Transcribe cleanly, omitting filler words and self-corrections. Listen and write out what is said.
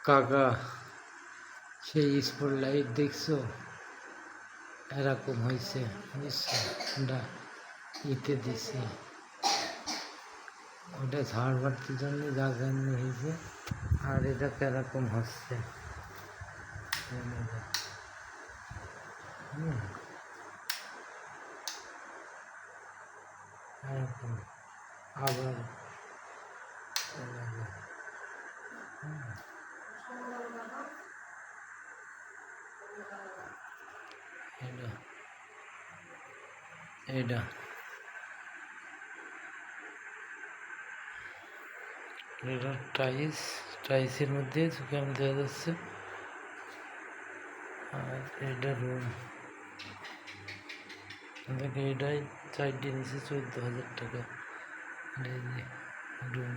কাকা সেই spot light দেখছো এরকম হয়েছে বুঝছো, ওটা ইতে দিছে, ওটা ঝাড় বাড়তির জন্য জাগানো হয়েছে। আর এটা কিরকম হচ্ছে এরকম আবার এটা এটা এটা টাইসের মধ্যে সুকাম দেওয়া যাচ্ছে। আর এটা রুম দেখে, এটাই 4 নিচে 14,000 টাকা রুম।